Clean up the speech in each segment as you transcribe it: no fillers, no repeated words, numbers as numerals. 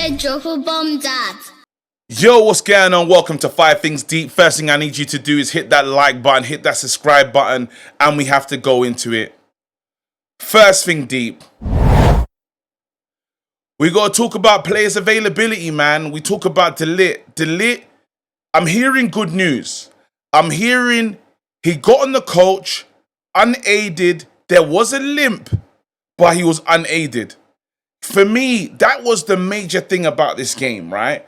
DJ Drop a Bomb Dad. Yo, what's going on? Welcome to 5 Things Deep. First thing I need you to do is hit that like button, hit that subscribe button, and we have to go into it. First thing deep. We got to talk about players' availability, man. We talk about Delite. I'm hearing good news. I'm hearing he got on the coach, unaided. There was a limp, but he was unaided. For me, that was the major thing about this game, right?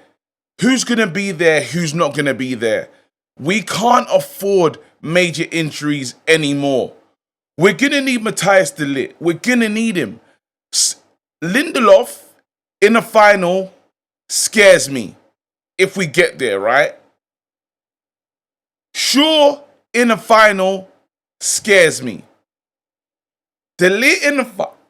Who's going to be there? Who's not going to be there? We can't afford major injuries anymore. We're going to need Matthias Delite. We're going to need him. Lindelof in the final scares me if we get there, right? Shaw in the final scares me. Delite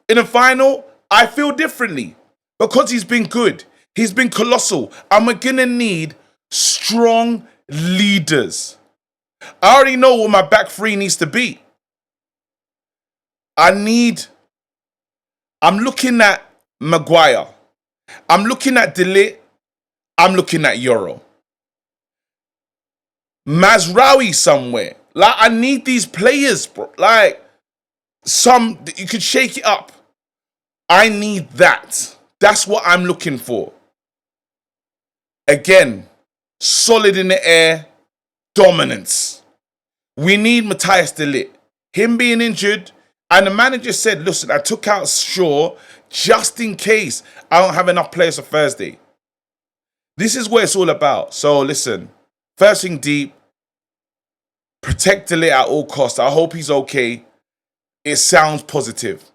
in the final, I feel differently because he's been good. He's been colossal. And we're going to need strong leaders. I already know what my back three needs to be. I'm looking at Maguire. I'm looking at Delite. I'm looking at Euro. Mazraoui somewhere. Like, I need these players, bro. Like, you could shake it up. I need that. That's what I'm looking for. Again, solid in the air, dominance. We need Matthias Delite. Him being injured, and the manager said, listen, I took out Shaw just in case I don't have enough players for Thursday. This is what it's all about. So listen, first thing deep, protect Delite at all costs. I hope he's okay. It sounds positive.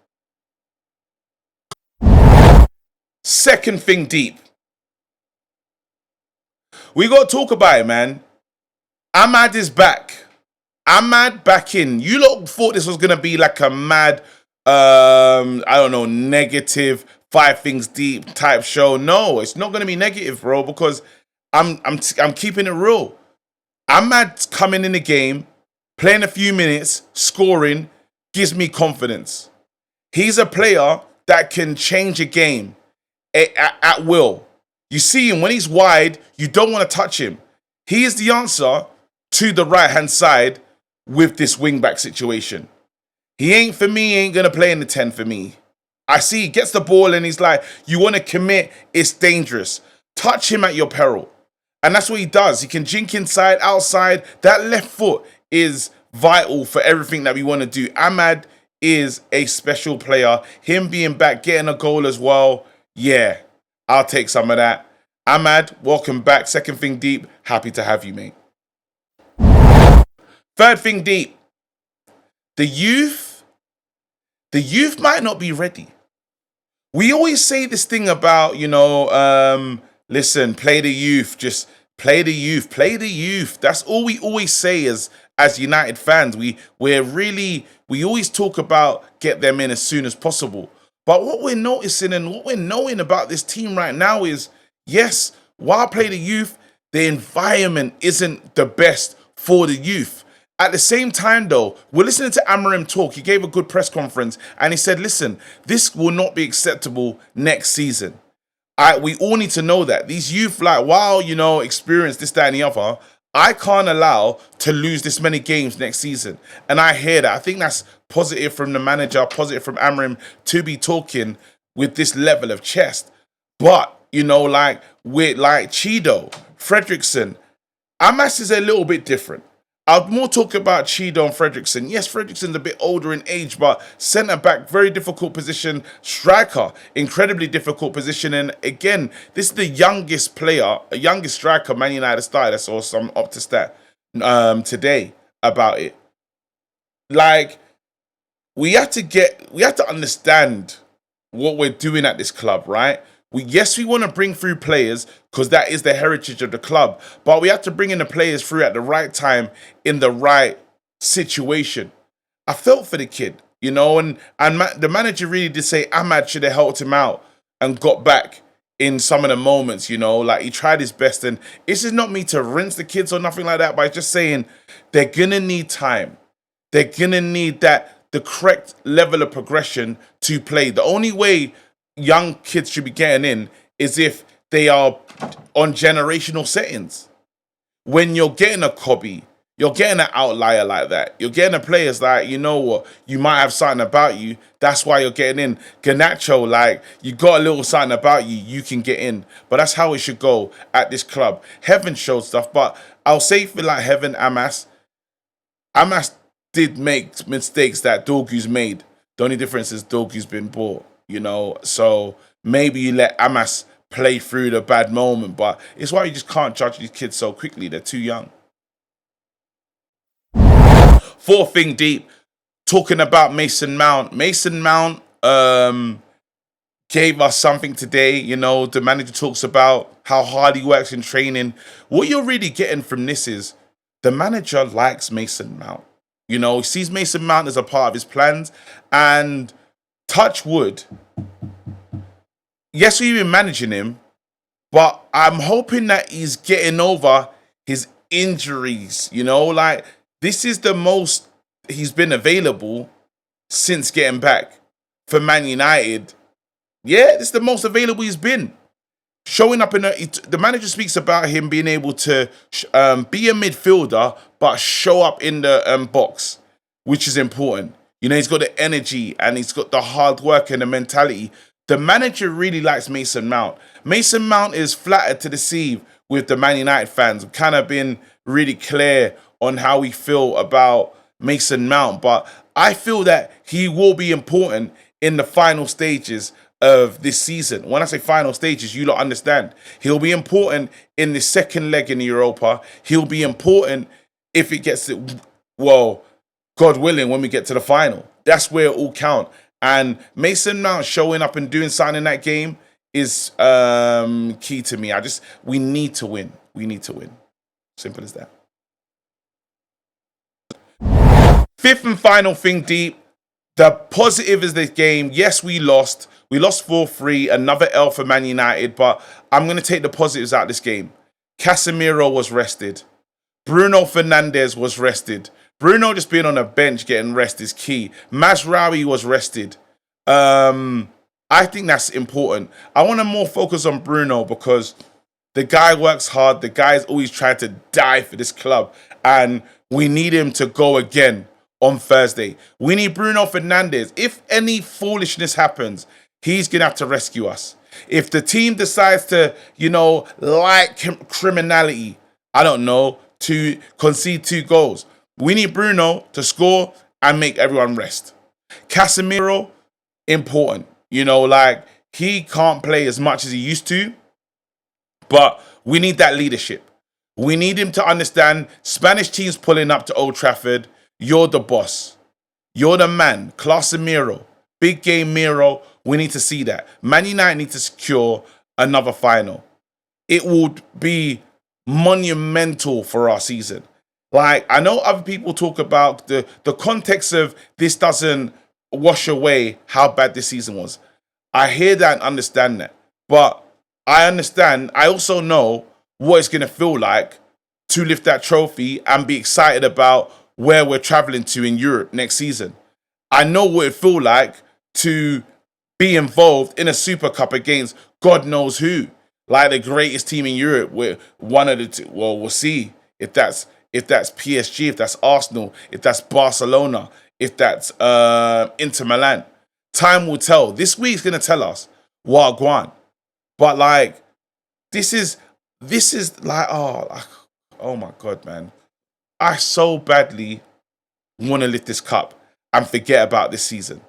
Second thing deep. We got to talk about it, man. Ahmad is back. Ahmad back in. You lot thought this was going to be like a mad, negative 5 Things Deep type show. No, it's not going to be negative, bro, because I'm keeping it real. Ahmad coming in the game, playing a few minutes, scoring, gives me confidence. He's a player that can change a game at will. You see him when he's wide, you don't want to touch him. He is the answer to the right-hand side with this wing-back situation. He ain't going to play in the 10 for me. I see he gets the ball and he's like, you want to commit, it's dangerous. Touch him at your peril. And that's what he does. He can jink inside, outside. That left foot is vital for everything that we want to do. Ahmad is a special player. Him being back, getting a goal as well. Yeah, I'll take some of that. Ahmad, welcome back. Second thing deep. Happy to have you, mate. Third thing deep. The youth might not be ready. We always say this thing about, listen, play the youth. Just play the youth. Play the youth. That's all we always say as United fans. We always talk about get them in as soon as possible. But what we're noticing and what we're knowing about this team right now is, yes, while play the youth, the environment isn't the best for the youth. At the same time, though, we're listening to Amorim talk. He gave a good press conference and he said, listen, this will not be acceptable next season. We all need to know that. These youth, experience this, that, and the other, I can't allow to lose this many games next season. And I hear that. I think that's positive from the manager, positive from Amorim to be talking with this level of chest. But, with Chido, Fredrickson, Amas is a little bit different. I'll more talk about Chido and Fredrickson. Yes, Fredrickson's a bit older in age, but centre-back, very difficult position. Striker, incredibly difficult position. And again, this is the youngest striker Man United started. I saw some up to stat today about it. Like, we have to understand what we're doing at this club, right? We want to bring through players because that is the heritage of the club. But we have to bring in the players through at the right time in the right situation. I felt for the kid, and the manager really did say Ahmad should have helped him out and got back in some of the moments, he tried his best. And this is not me to rinse the kids or nothing like that, but it's just saying they're going to need time. They're going to need the correct level of progression to play. The only way young kids should be getting in is if they are on generational settings. When you're getting a Kobe, you're getting an outlier like that. You're getting a players like, you know what, you might have something about you. That's why you're getting in. Garnacho, like, you got a little something about you, you can get in. But that's how it should go at this club. Heaven showed stuff, but I'll say for like Heaven, Amas did make mistakes that Dorgu's made. The only difference is Dorgu's been bought, you know. So maybe you let Amas play through the bad moment, but it's why you just can't judge these kids so quickly. They're too young. Fourth thing deep, talking about Mason Mount. Mason Mount gave us something today. You know, the manager talks about how hard he works in training. What you're really getting from this is the manager likes Mason Mount. You know, he sees Mason Mount as a part of his plans. And touch wood, yes, we've been managing him, but I'm hoping that he's getting over his injuries. You know, like, this is the most he's been available since getting back for Man United. Yeah, this is the most available he's been. Showing up the manager speaks about him being able to be a midfielder, but show up in the box, which is important. You know, he's got the energy and he's got the hard work and the mentality. The manager really likes Mason Mount. Mason Mount is flattered to deceive with the Man United fans. We've kind of been really clear on how we feel about Mason Mount, but I feel that he will be important in the final stages of this season. When I say final stages, you lot understand. He'll be important in the second leg in Europa. He'll be important if it gets to, well, God willing, when we get to the final. That's where it all counts. And Mason Mount showing up and doing something in that game is key to me. We need to win. We need to win. Simple as that. Fifth and final thing deep. The positive is this game. Yes, we lost. We lost 4-3. Another L for Man United. But I'm going to take the positives out of this game. Casemiro was rested. Bruno Fernandes was rested. Bruno just being on the bench getting rest is key. Mazraoui was rested. I think that's important. I want to more focus on Bruno because the guy works hard. The guy's always tried to die for this club. And we need him to go again on Thursday. We need Bruno Fernandes. If any foolishness happens, he's going to have to rescue us. If the team decides to, like criminality, I don't know, to concede 2 goals, we need Bruno to score and make everyone rest. Casemiro, important. He can't play as much as he used to, but we need that leadership. We need him to understand Spanish teams pulling up to Old Trafford. You're the boss. You're the man. Casemiro. Big game Miro. We need to see that. Man United need to secure another final. It would be monumental for our season. I know other people talk about the context of this doesn't wash away how bad this season was. I hear that and understand that. But I understand, I also know what it's going to feel like to lift that trophy and be excited about where we're traveling to in Europe next season. I know what it feel like to be involved in a Super Cup against God knows who. Like the greatest team in Europe. We're one of the two. Well, we'll see if that's PSG, if that's Arsenal, if that's Barcelona, if that's Inter Milan. Time will tell. This week's going to tell us what going. But this is oh my God, man. I so badly want to lift this cup and forget about this season.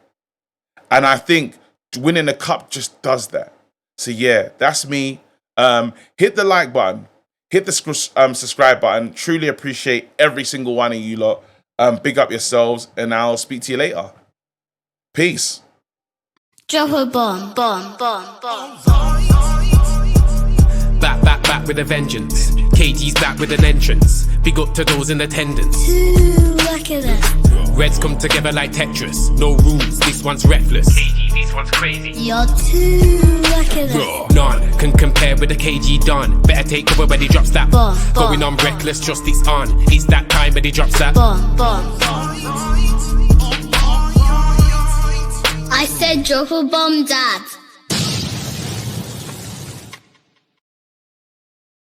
And I think winning the cup just does that. So yeah, that's me. Hit the like button. Hit the subscribe button. Truly appreciate every single one of you lot. Big up yourselves, and I'll speak to you later. Peace. Drop a bomb. Back with a vengeance. KG's back with an entrance. Big up to those in attendance. Look at us. Reds come together like Tetris. No rules, this one's reckless. KG, this one's crazy. You're too lucky. None can compare with the KG done. Better take cover when he drops that. Bomb. Going on reckless, just it's on. It's that time when he drops that. Bomb. I said drop a bomb, Dad.